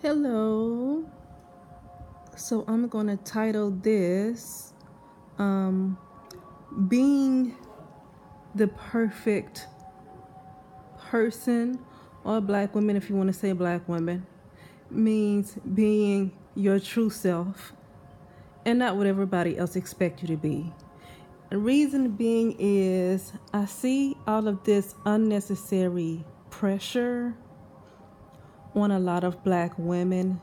Hello. So I'm going to title this Being the Perfect Person, or Black women, if you want to say Black women, means being your true self and not what everybody else expects you to be. The reason being is I see all of this unnecessary pressure on a lot of Black women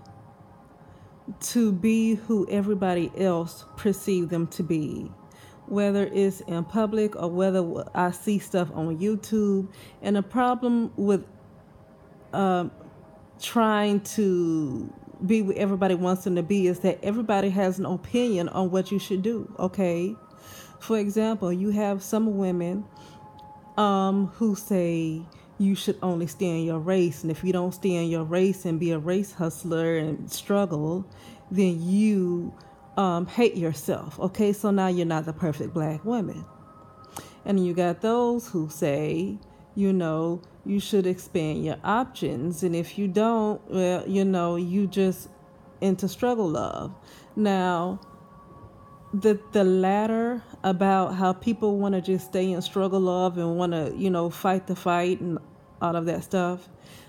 to be who everybody else perceive them to be, whether it's in public or whether I see stuff on YouTube. And the problem with trying to be what everybody wants them to be is that everybody has an opinion on what you should do. Okay, for example, you have some women who say you should only stay in your race, and if you don't stay in your race and be a race hustler and struggle, then you hate yourself. Okay, so now you're not the perfect Black woman. And you got those who say, you should expand your options, and if you don't, well, you just into struggle love. Now, the latter, about how people want to just stay in struggle love and want to fight the fight and all of that stuff,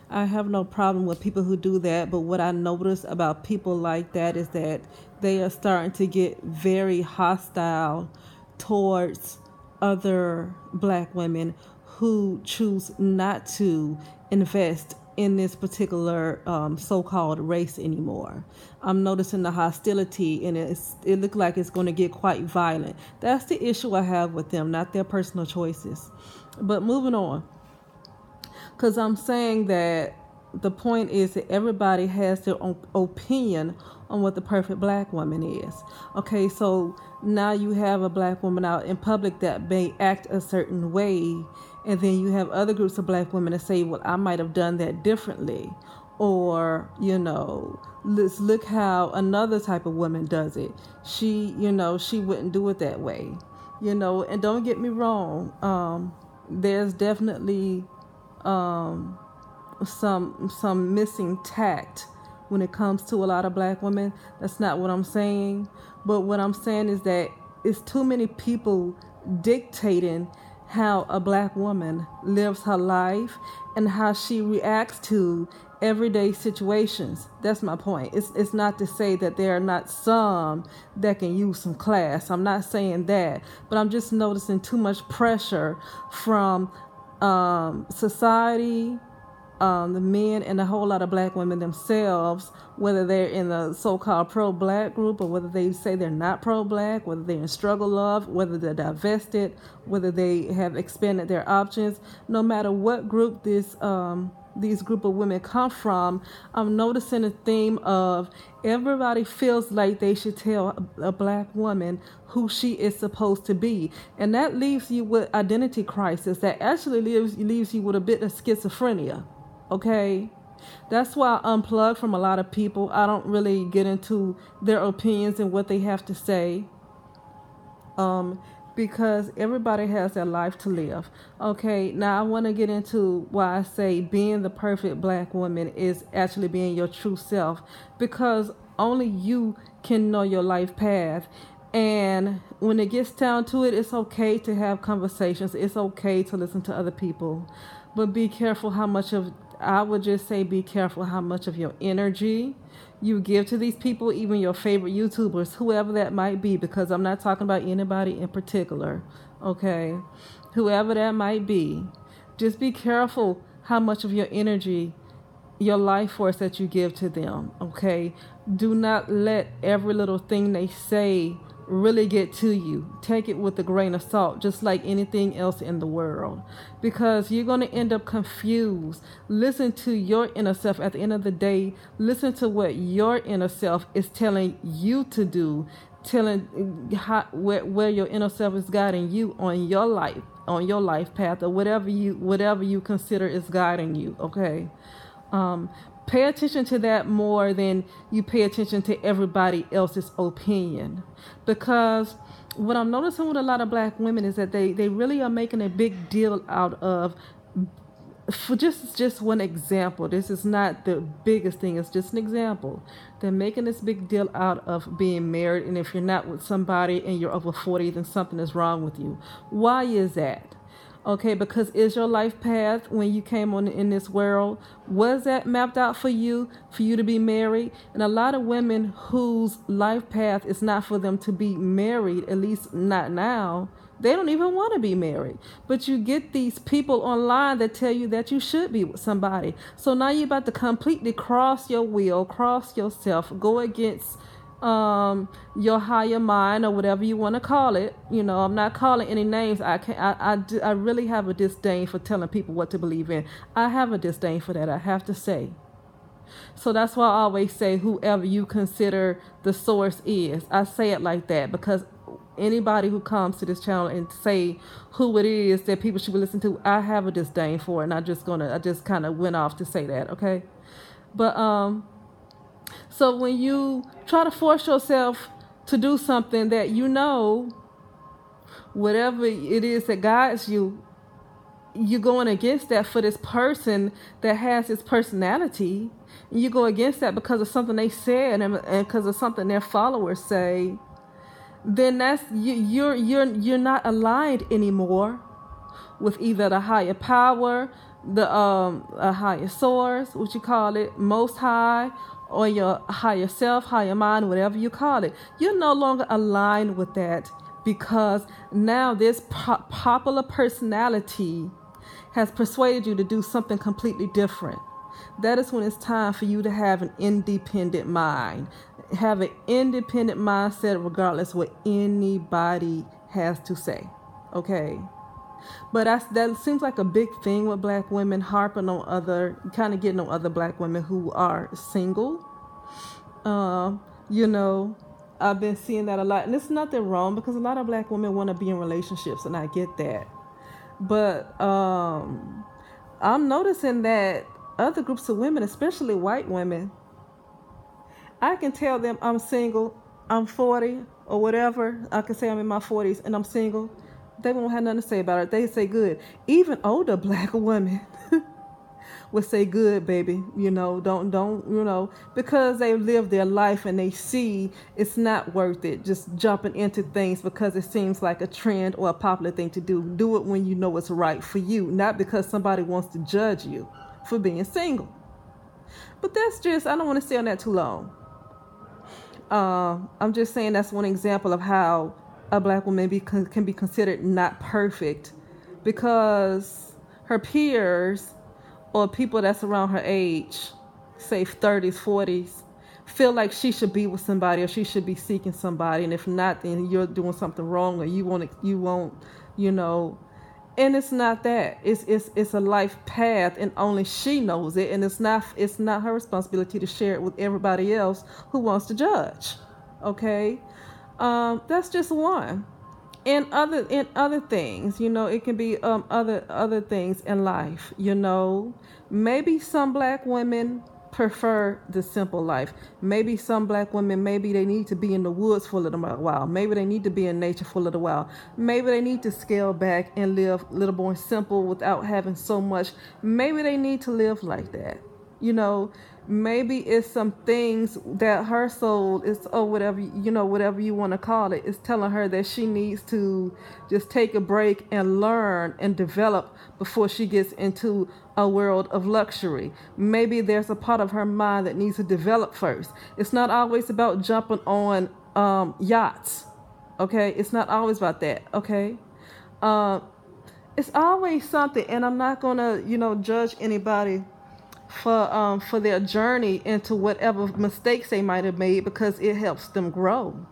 I have no problem with people who do that. But what I notice about people like that is that they are starting to get very hostile towards other Black women who choose not to invest in this particular so-called race anymore. I'm noticing the hostility, and it looks like it's going to get quite violent. That's the issue I have with them, not their personal choices. But moving on, because I'm saying that the point is that everybody has their own opinion on what the perfect Black woman is. Okay, so now you have a Black woman out in public that may act a certain way, and then you have other groups of Black women that say, well, I might have done that differently. Or, let's look how another type of woman does it. She wouldn't do it that way. And don't get me wrong, there's definitely some missing tact when it comes to a lot of Black women. That's not what I'm saying. But what I'm saying is that it's too many people dictating how a Black woman lives her life and how she reacts to everyday situations. That's my point. It's not to say that there are not some that can use some class. I'm not saying that. But I'm just noticing too much pressure from society, the men, and a whole lot of Black women themselves, whether they're in the so-called pro-Black group or whether they say they're not pro-Black, whether they're in struggle love, whether they're divested, whether they have expanded their options. No matter what group these group of women come from, I'm noticing a theme of everybody feels like they should tell a Black woman who she is supposed to be. And that leaves you with identity crisis. That actually leaves you with a bit of schizophrenia. Okay? That's why I unplug from a lot of people. I don't really get into their opinions and what they have to say. Because everybody has their life to live. Okay, now I want to get into why I say being the perfect Black woman is actually being your true self, because only you can know your life path. And when it gets down to it, it's okay to have conversations. It's okay to listen to other people, but be careful how much of, I would just say, be careful how much of your energy you give to these people, even your favorite YouTubers, whoever that might be, because I'm not talking about anybody in particular, okay? Whoever that might be, just be careful how much of your energy, your life force that you give to them, okay? Do not let every little thing they say really get to you. Take it with a grain of salt, just like anything else in the world, because you're going to end up confused. Listen to your inner self. At the end of the day, listen to what your inner self is telling you to do, telling where your inner self is guiding you on your life path, or whatever you consider is guiding you. Okay. Pay attention to that more than you pay attention to everybody else's opinion. Because what I'm noticing with a lot of Black women is that they really are making a big deal out of for just one example, this is not the biggest thing, it's just an example. They're making this big deal out of being married, and if you're not with somebody and you're over 40, then something is wrong with you. Why is that? Okay, because is your life path when you came on in this world, was that mapped out for you to be married? And a lot of women whose life path is not for them to be married, at least not now, they don't even want to be married. But you get these people online that tell you that you should be with somebody. So now you're about to completely cross your will, cross yourself, go against your higher mind, or whatever you want to call it. You know, I'm not calling any names. I really have a disdain for telling people what to believe in. I have a disdain for that, I have to say. So that's why I always say whoever you consider the source is. I say it like that because anybody who comes to this channel and say who it is that people should be listening to, I have a disdain for it, and I just kind of went off to say that, okay? But so when you try to force yourself to do something that you know, whatever it is that guides you, you're going against that for this person that has this personality, and you go against that because of something they said and because of something their followers say, then that's you're not aligned anymore with either the higher power, the a higher source, what you call it, most high, or your higher self, higher mind, whatever you call it. You're no longer aligned with that because now this popular personality has persuaded you to do something completely different. That is when it's time for you to have an independent mind. Have an independent mindset regardless what anybody has to say. Okay? But that seems like a big thing with black women, harping on kind of getting on other black women who are single. You know, I've been seeing that a lot. And there's nothing wrong because a lot of black women want to be in relationships, and I get that. But I'm noticing that other groups of women, especially white women, I can tell them I'm single, I'm 40 or whatever. I can say I'm in my 40s and I'm single. They won't have nothing to say about it. They say good. Even older black women would say good, baby. You know, don't, you know, because they live their life and they see it's not worth it just jumping into things because it seems like a trend or a popular thing to do. Do it when you know it's right for you, not because somebody wants to judge you for being single. But that's just, I don't want to stay on that too long. I'm just saying that's one example of how a black woman can be considered not perfect because her peers or people that's around her age, say 30s, 40s, feel like she should be with somebody or she should be seeking somebody. And if not, then you're doing something wrong or you won't, you know. And it's not that. It's a life path, and only she knows it. And it's not her responsibility to share it with everybody else who wants to judge. Okay, that's just one. And other things, you know, it can be other things in life. You know, maybe some black women prefer the simple life. Maybe some black women, maybe they need to be in the woods for a little while. Maybe they need to be in nature for a little while. Maybe they need to scale back and live a little more simple without having so much. Maybe they need to live like that. You know, maybe it's some things that her soul is, or whatever, you know, whatever you want to call it, is telling her that she needs to just take a break and learn and develop before she gets into a world of luxury. Maybe there's a part of her mind that needs to develop first. It's not always about jumping on yachts. Okay, it's not always about that. Okay, it's always something, and I'm not gonna, you know, judge anybody for their journey into whatever mistakes they might have made because it helps them grow.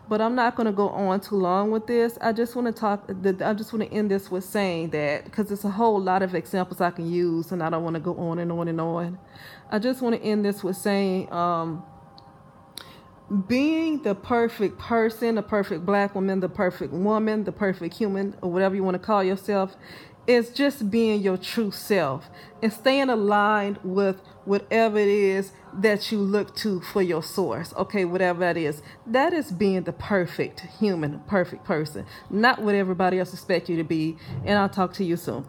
But I'm not going to go on too long with this. I just want to end this with saying that, because there's a whole lot of examples I can use and I don't want to go on and on and on. I just want to end this with saying being the perfect person, the perfect black woman, the perfect woman, the perfect human, or whatever you want to call yourself, is just being your true self and staying aligned with whatever it is that you look to for your source. Okay, whatever that is. That is being the perfect human, perfect person, not what everybody else expects you to be. And I'll talk to you soon.